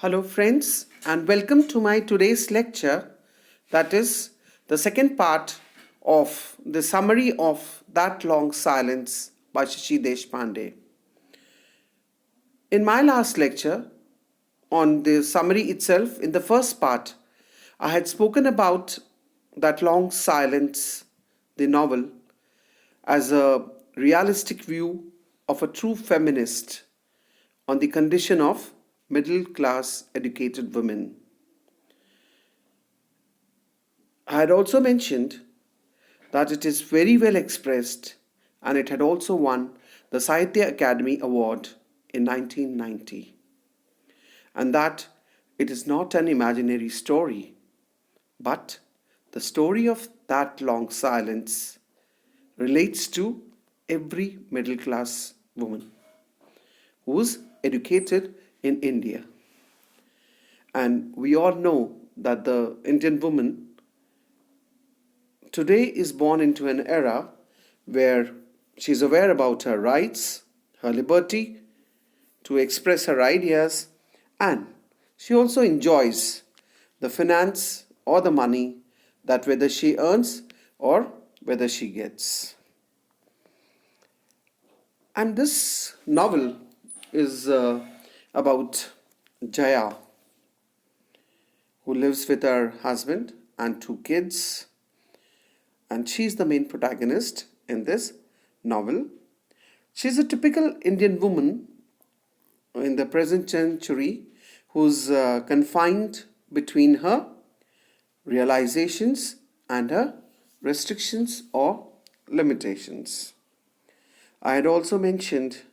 Hello, friends, and welcome to my today's lecture. That is the second part of the summary of That Long Silence by Shashi Deshpande. In my last lecture, on the summary itself, in the first part, I had spoken about That Long Silence, the novel, as a realistic view of a true feminist on the condition of middle class educated women. I had also mentioned that it is very well expressed and it had also won the Sahitya Academy Award in 1990, and that it is not an imaginary story but the story of that long silence relates to every middle class woman who's educated in India. And we all know that the Indian woman today is born into an era where she is aware about her rights, her liberty to express her ideas, and she also enjoys the finance or the money that whether she earns or whether she gets. And this novel is about Jaya, who lives with her husband and two kids, and she's the main protagonist in this novel. She's a typical Indian woman in the present century who's confined between her realizations and her restrictions or limitations. I had also mentioned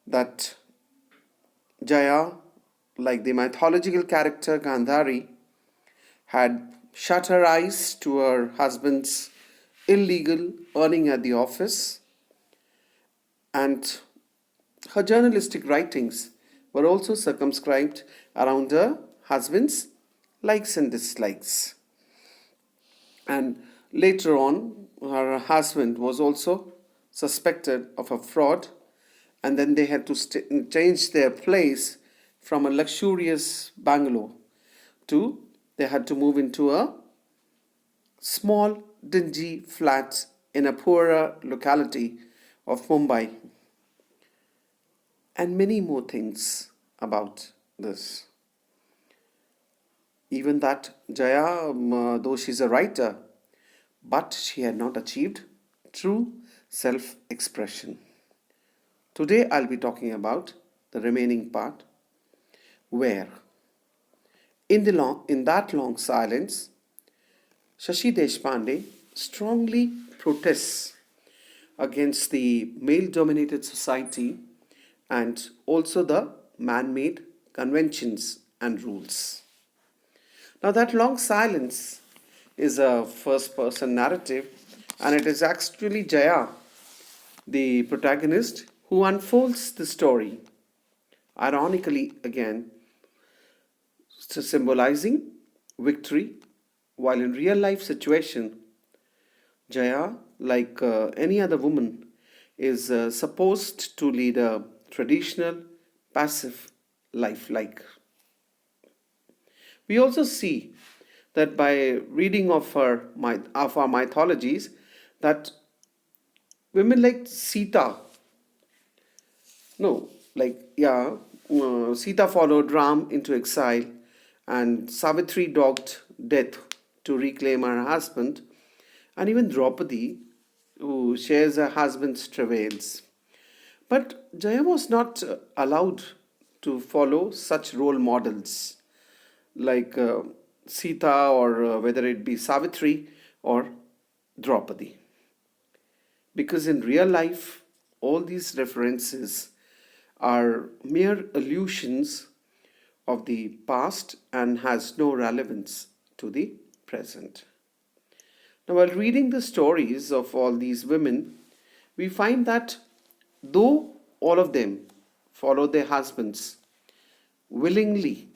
that Jaya, like the mythological character Gandhari, had shut her eyes to her husband's illegal earning at the office, and her journalistic writings were also circumscribed around her husband's likes and dislikes. And later on, her husband was also suspected of a fraud, and then they had to change their place from a luxurious bungalow to they had to move into a small dingy flat in a poorer locality of Mumbai, and many more things about this. Even that Jaya, though she's a writer, but she had not achieved true self expression. Today I'll be talking about the remaining part where in that long silence, Shashi Deshpande strongly protests against the male dominated society and also the man made conventions and rules. Now, that long silence is a first person narrative, and it is actually Jaya, the protagonist, who unfolds the story. Ironically, again, symbolizing victory, while in real life situation, Jaya, like any other woman, is supposed to lead a traditional, passive life. We also see that by reading of our mythologies, that women like Sita, no, Sita followed Ram into exile, and Savitri dogged death to reclaim her husband, and even Draupadi, who shares her husband's travails. But Jaya was not allowed to follow such role models like Sita, or whether it be Savitri or Draupadi. Because in real life, all these references are mere allusions of the past and has no relevance to the present. Now, while reading the stories of all these women, we find that though all of them follow their husbands willingly,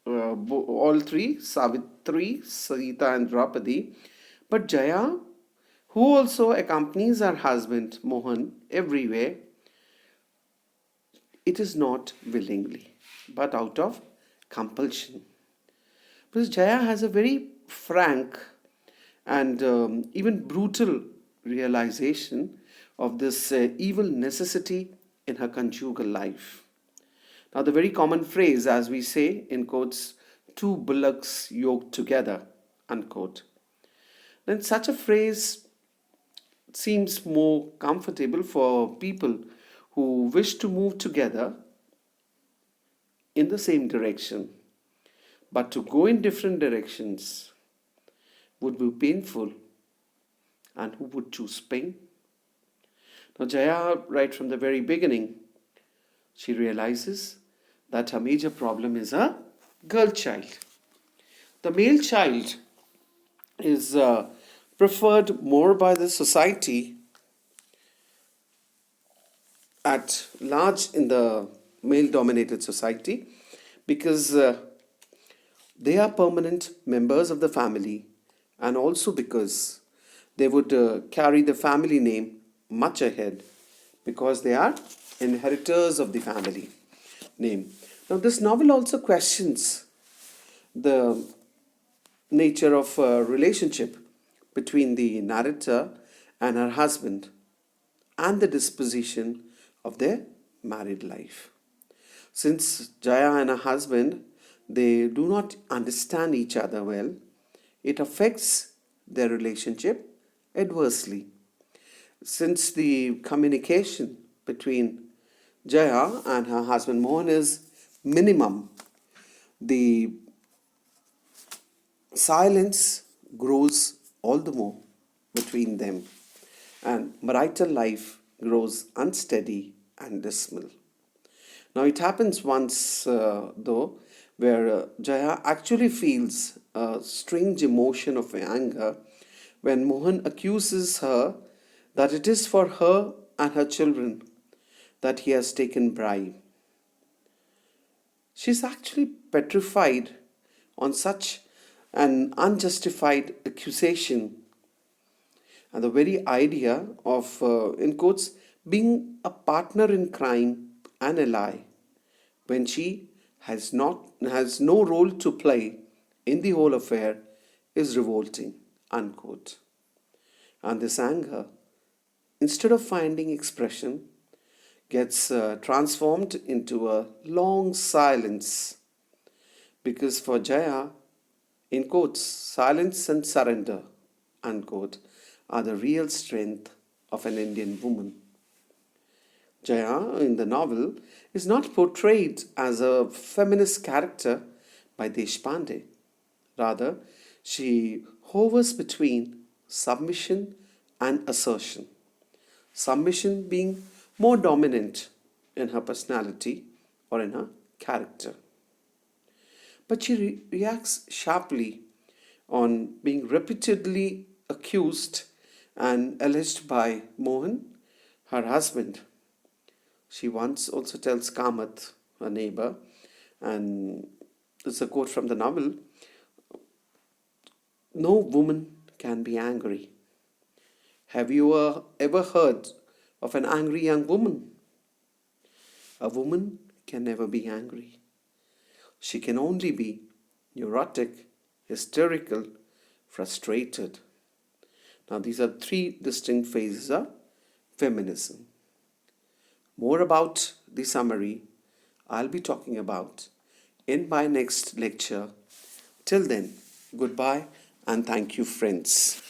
all three, Savitri, Sita, and Draupadi, but Jaya, who also accompanies her husband Mohan everywhere, it is not willingly. but out of compulsion. Because Jaya has a very frank and even brutal realization of this evil necessity in her conjugal life. Now, the very common phrase, as we say in quotes, two bullocks yoked together, unquote. Then such a phrase seems more comfortable for people who wish to move together in the same direction. But to go in different directions would be painful, and who would choose pain? Now, Jaya, right from the very beginning, she realizes that her major problem is a girl child. The male child is preferred more by the society at large in the male dominated society because they are permanent members of the family, and also because they would carry the family name much ahead because they are inheritors of the family name. Now, this novel also questions the nature of a relationship between the narrator and her husband and the disposition of their married life. Since Jaya and her husband they do not understand each other well, it affects their relationship adversely. Since the communication between Jaya and her husband Mohan is minimum, the silence grows all the more between them, and marital life grows unsteady and dismal. Now, it happens once, though, where Jaya actually feels a strange emotion of anger when Mohan accuses her that it is for her and her children that he has taken bribe. She's actually petrified on such an unjustified accusation, and the very idea of, in quotes, being a partner in crime and ally when she has no role to play in the whole affair is revolting, unquote. And this anger, instead of finding expression, gets transformed into a long silence because for Jaya, in quotes, silence and surrender, unquote, are the real strength of an Indian woman. Jaya in the novel is not portrayed as a feminist character by Deshpande. Rather, she hovers between submission and assertion. Submission being more dominant in her personality or in her character. But she reacts sharply on being repeatedly accused and alleged by Mohan, her husband. She once also tells Kamath, her neighbor, and it's a quote from the novel, no woman can be angry. Have you ever heard of an angry young woman? A woman can never be angry. She can only be neurotic, hysterical, frustrated. Now, these are three distinct phases of feminism. More about the summary I'll be talking about in my next lecture. Till then, goodbye and thank you, friends.